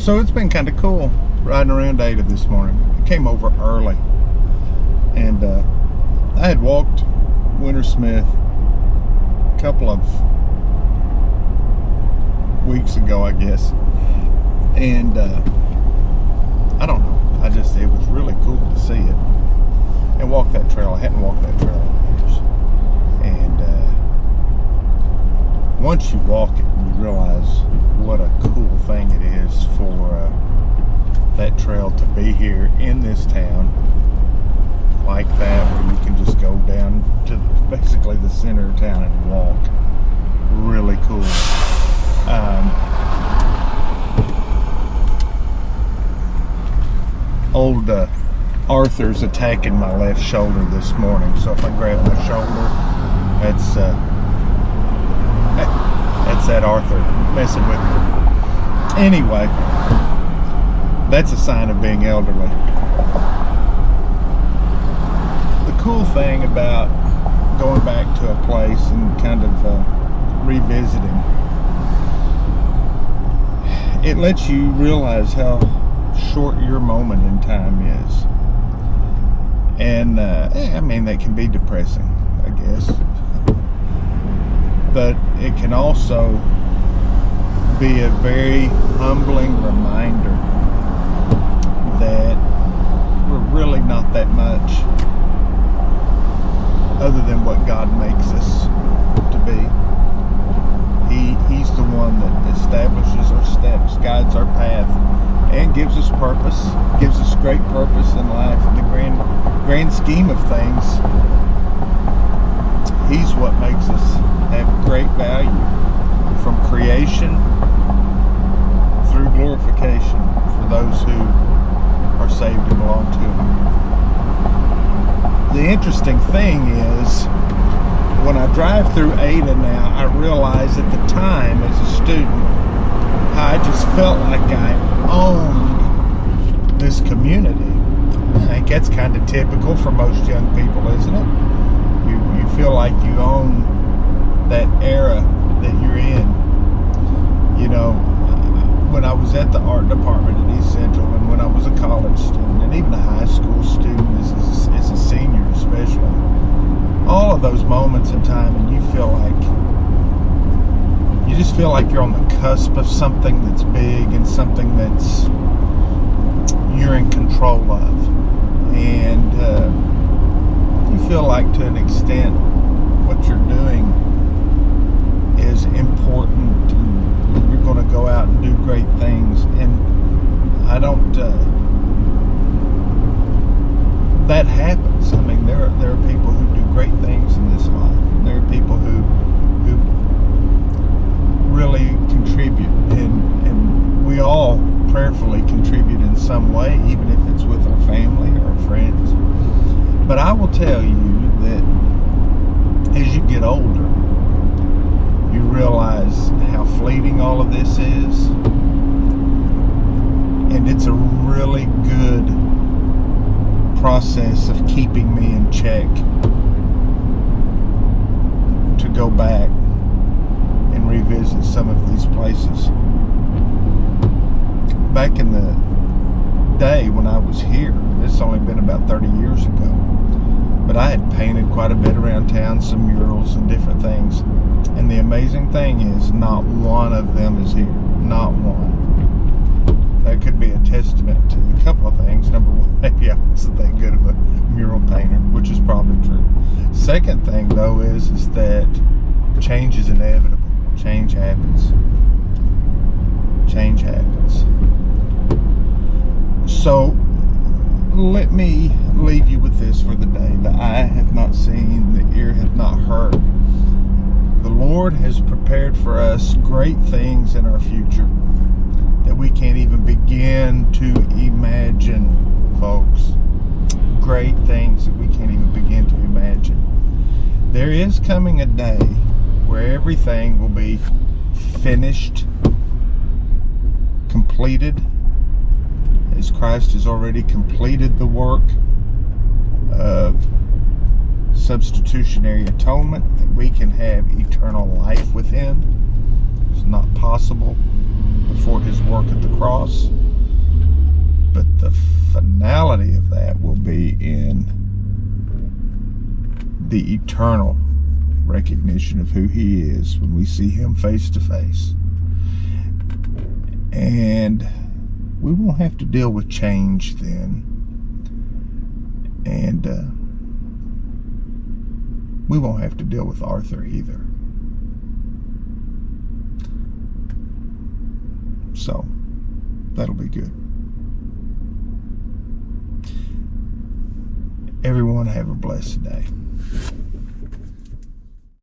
So it's been kind of cool riding around Ada this morning. I came over early, and I had walked Wintersmith a couple of weeks ago, I guess, and I don't know, it was really cool to see it and walk that trail. I hadn't walked that trail in years, and once you walk it, you realize what a cool thing it is for that trail to be here in this town like that, where you can just go down to basically the center of town and walk. Really cool. Old Arthur's attacking my left shoulder this morning, so if I grab my shoulder, that's that Arthur messing with me. Anyway, that's a sign of being elderly. The cool thing about going back to a place and kind of revisiting, it lets you realize how short your moment in time is. And I mean, that can be depressing, I guess, but it can also be a very humbling reminder that we're really not that much other than what God makes us to be. He's the one that establishes our steps, guides our path, and gives us purpose, gives us great purpose in life. In the grand scheme of things, He's what makes us have great value, from creation through glorification for those who are saved and belong to Him. The interesting thing is, when I drive through Ada now, I realize at the time as a student, I just felt like I owned this community. I think that's kind of typical for most young people, isn't it? You feel like you own that era that you're in. You know, when I was at the art department at East Central, and when I was a college student, and even a high school student as a senior especially, all of those moments in time, and you just feel like you're on the cusp of something that's big and something that's you're in control of, and you feel like, to an extent, what you're doing is important, and you're going to go out and do great things. And I don't that happens. I mean, there are people who do great things in this life, and there are people who really contribute, and we all prayerfully contribute in some way, even if it's with our family or our friends. But I will tell you that as you get older, you realize how fleeting all of this is, and it's a really good process of keeping me in check to go back and revisit some of these places. Back in the day when I was here, it's only been about 30 years ago, but I had painted quite a bit around town, some murals and different things, and the amazing thing is, not one of them is here. Not one. That could be a testament to a couple of things. Number one, maybe I wasn't that good of a mural painter, which is probably true. Second thing, though, is that change is inevitable. Change happens. Change happens. So let me leave you with this for the day. The eye hath not seen, the ear hath not heard. The Lord has prepared for us great things in our future that we can't even begin to imagine, folks. Great things that we can't even begin to imagine. There is coming a day where everything will be finished, completed, as Christ has already completed the work of substitutionary atonement, that we can have eternal life with Him. It's not possible before His work at the cross. But the finality of that will be in the eternal recognition of who he is when we see him face to face. And we won't have to deal with change then. And we won't have to deal with Arthur either. So that'll be good. Everyone have a blessed day.